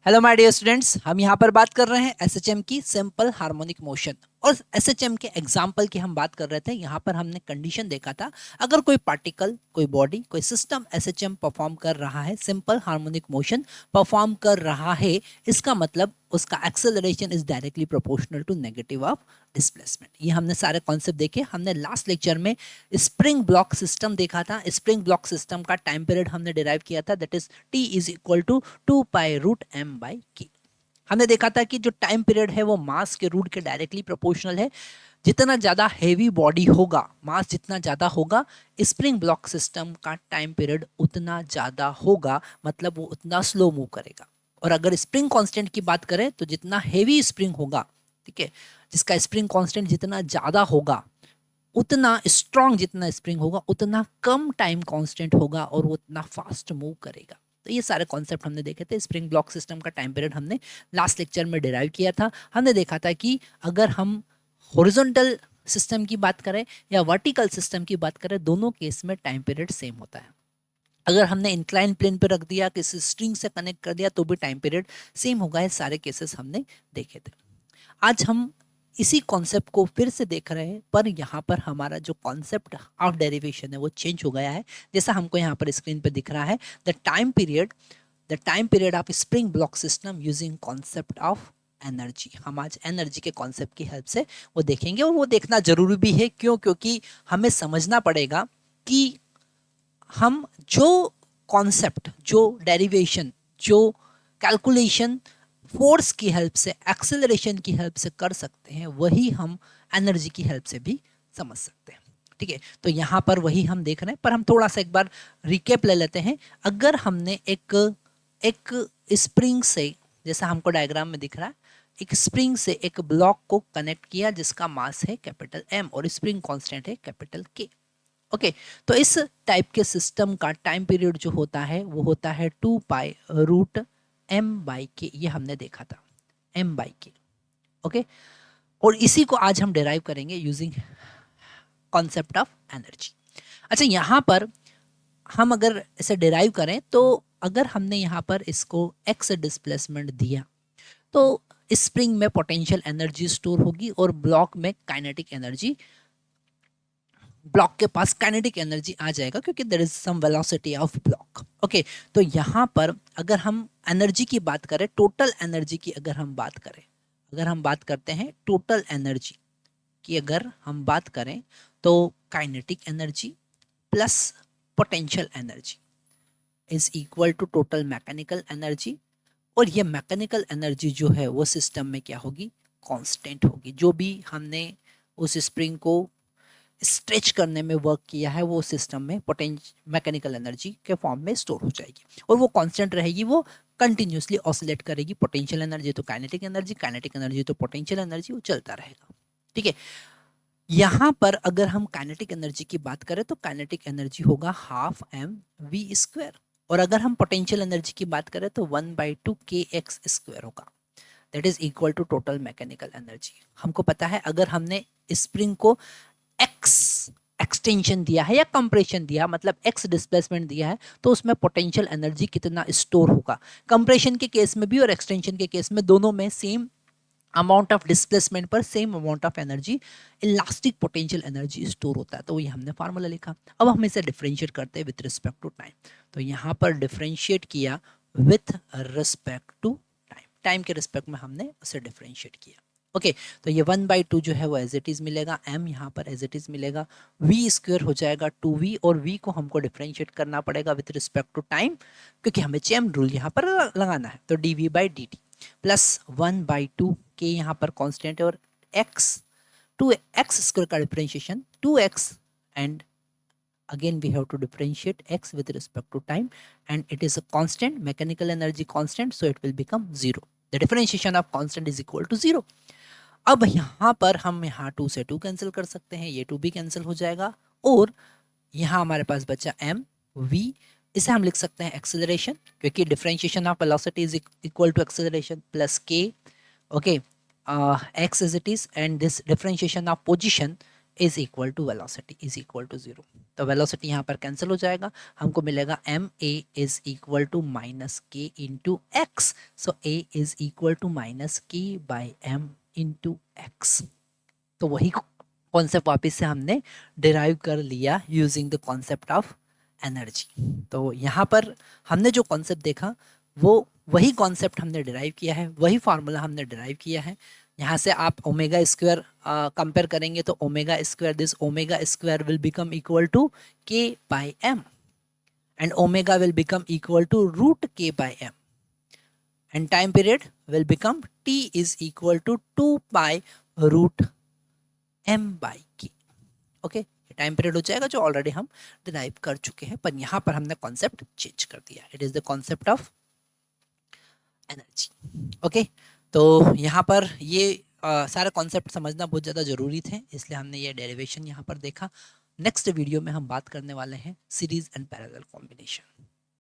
Hello my dear students, हम यहाँ पर बात कर रहे हैं एसएचएम की सिंपल हार्मोनिक मोशन और एसएचएम के एग्जाम्पल की हम बात कर रहे थे। यहाँ पर हमने कंडीशन देखा था, अगर कोई पार्टिकल, कोई बॉडी, कोई सिस्टम एसएचएम परफॉर्म कर रहा है, सिंपल हार्मोनिक मोशन परफॉर्म कर रहा है, इसका मतलब उसका acceleration is directly proportional to negative of displacement. ये हमने सारे कॉन्सेप्ट देखे। हमने लास्ट लेक्चर में स्प्रिंग ब्लॉक सिस्टम देखा था। स्प्रिंग ब्लॉक सिस्टम का टाइम पीरियड हमने डिराइव किया था, that is T is equal to 2 pi root m/k। हमने देखा था कि जो टाइम पीरियड है वो मास के रूट के डायरेक्टली प्रोपोर्शनल है। जितना ज्यादा हेवी बॉडी होगा, मास जितना ज्यादा होगा, स्प्रिंग ब्लॉक सिस्टम का टाइम पीरियड उतना ज्यादा होगा, मतलब वो उतना स्लो मूव करेगा। और अगर स्प्रिंग कांस्टेंट की बात करें तो जितना हेवी स्प्रिंग होगा, ठीक है, जिसका स्प्रिंग कांस्टेंट जितना ज्यादा होगा, उतना स्ट्रांग जितना स्प्रिंग होगा, उतना कम टाइम कांस्टेंट होगा और वो उतना फास्ट मूव करेगा। तो ये सारे कॉन्सेप्ट हमने देखे थे। स्प्रिंग ब्लॉक सिस्टम का टाइम पीरियड हमने लास्ट लेक्चर में डिराइव किया था। हमने देखा था कि अगर हम हॉरिजॉन्टल सिस्टम की बात करें या वर्टिकल सिस्टम की बात करें, दोनों केस में टाइम पीरियड सेम होता है। अगर हमने इंक्लाइन प्लेन पे रख दिया, किसी स्ट्रिंग से कनेक्ट कर दिया, तो भी टाइम पीरियड सेम होगा। ये सारे केसेस हमने देखे थे। आज हम इसी कॉन्सेप्ट को फिर से देख रहे हैं, पर यहाँ पर हमारा जो कॉन्सेप्ट ऑफ डेरिवेशन है वो चेंज हो गया है। जैसा हमको यहाँ पर स्क्रीन पे दिख रहा है, the time period of spring block system using concept of energy. हम आज एनर्जी के कॉन्सेप्ट की हेल्प से वो देखेंगे, और वो देखना जरूरी भी है। क्यों? क्योंकि हमें समझना पड़ेगा कि हम जो कॉन्सेप्ट, जो डेरिवेशन, जो कैलकुलेशन फोर्स की हेल्प से, एक्सेलरेशन की हेल्प से कर सकते हैं, वही हम एनर्जी की हेल्प से भी समझ सकते हैं। ठीक है, तो यहाँ पर वही हम देख रहे हैं, पर हम थोड़ा सा एक बार रिकेप ले लेते हैं। अगर हमने एक एक स्प्रिंग से, जैसा हमको डायग्राम में दिख रहा है, एक स्प्रिंग से एक ब्लॉक को कनेक्ट किया जिसका मास है कैपिटल M और स्प्रिंग कांस्टेंट है कैपिटल K। ओके, तो इस टाइप के सिस्टम का टाइम पीरियड जो होता है वो होता है 2 पाई रूट m/k। ये हमने देखा था, m/k। ओके, और इसी को आज हम डिराइव करेंगे यूजिंग कॉन्सेप्ट ऑफ एनर्जी। अच्छा, यहाँ पर हम अगर इसे डिराइव करें तो अगर हमने यहाँ पर इसको x डिस्प्लेसमेंट दिया तो स्प्रिंग में पोटेंशियल एनर्जी स्टोर होगी और ब्लॉक में काइनेटिक एनर्जी, ब्लॉक के पास काइनेटिक एनर्जी आ जाएगा, क्योंकि there is some velocity of block. Okay, तो यहाँ पर अगर हम एनर्जी की बात करें, टोटल एनर्जी की अगर हम बात करें, अगर हम बात करते हैं टोटल एनर्जी की, अगर हम बात करें तो kinetic energy plus potential energy is equal to total mechanical energy. और ये मैकेनिकल एनर्जी जो है वो सिस्टम में क्या होगी? कांस्टेंट होगी। जो भी हमने उस स्प्रिंग को स्ट्रेच करने में वर्क किया है वो सिस्टम में मैकेनिकल एनर्जी के फॉर्म में स्टोर हो जाएगी और वो कांस्टेंट रहेगी, वो कंटिन्यूसली ऑसिलेट करेगी। पोटेंशियल एनर्जी तो काइनेटिक एनर्जी, काइनेटिक एनर्जी तो पोटेंशियल एनर्जी, वो चलता रहेगा। ठीक है, यहाँ पर अगर हम काइनेटिक एनर्जी की बात करें तो काइनेटिक एनर्जी होगा 12mv², और अगर हम पोटेंशियल एनर्जी की बात करें तो 1/2kx² होगा। That is equal to total mechanical energy. हमको पता है अगर हमने स्प्रिंग को एक्स एक्सटेंशन दिया है या कंप्रेशन दिया, मतलब एक्स डिस्प्लेसमेंट दिया है, तो उसमें पोटेंशियल एनर्जी कितना स्टोर होगा। कंप्रेशन के केस में भी और एक्सटेंशन के केस में, दोनों में सेम अमाउंट ऑफ डिस्प्लेसमेंट पर same amount of energy, elastic potential energy store होता है। तो ये हमने फार्मूला लिखा। अब हम इसे डिफरेंशिएट करते हैं विथ रिस्पेक्ट टू टाइम। तो यहाँ पर डिफरेंशिएट किया with respect to time, time के रिस्पेक्ट में हमने उसे डिफरेंशिएट किया। ओके, तो ये 1/2 जो है वो एज इट इज मिलेगा, m यहाँ पर एज इट इज मिलेगा, v² हो जाएगा 2v, और v को हमको डिफरेंशिएट करना पड़ेगा विथ रिस्पेक्ट टू टाइम, क्योंकि हमें चेम रूल यहाँ पर लगाना है। तो dv/dt प्लस 1/2 k यहाँ पर कांस्टेंट है, और x 2x² का differentiation 2x, and again we have to differentiate x with respect to time, and it is a constant, mechanical energy constant, so it will become 0. The differentiation of constant is equal to 0. अब यहाँ पर हम यहाँ 2 से 2 cancel कर सकते हैं, ये 2 भी कैंसिल हो जाएगा, और यहाँ हमारे पास बचा m v। इसे हम लिख सकते हैं एक्सेलरेशन, क्योंकि differentiation of velocity is equal to acceleration plus k। Okay, x as it is, and this differentiation of position is equal to velocity is equal to 0। तो वेलोसिटी यहाँ पर कैंसिल हो जाएगा, हमको मिलेगा M A is equal to minus K into X. So A is equal to minus K by M into X. तो वही concept वापस से हमने डिराइव कर लिया using the concept of energy. तो यहाँ पर हमने जो कॉन्सेप्ट देखा वो वही कॉन्सेप्ट हमने डिराइव किया है, वही फार्मूला हमने डिराइव किया है। यहाँ से आप ओमेगा स्क्वायर कंपेयर करेंगे तो omega square, this omega square will become equal to K by M and omega will become equal to root K by M and time period will become T is equal to 2 pi root M by K. Okay, time period हो जाएगा जो already हम derive कर चुके हैं, पर यहाँ पर हमने कॉन्सेप्ट चेंज कर दिया। It is the concept of energy. Okay, तो यहाँ पर ये सारे कॉन्सेप्ट समझना बहुत ज़्यादा ज़रूरी थे, इसलिए हमने ये डेरिवेशन यहाँ पर देखा। नेक्स्ट वीडियो में हम बात करने वाले हैं सीरीज एंड पैरेलल कॉम्बिनेशन।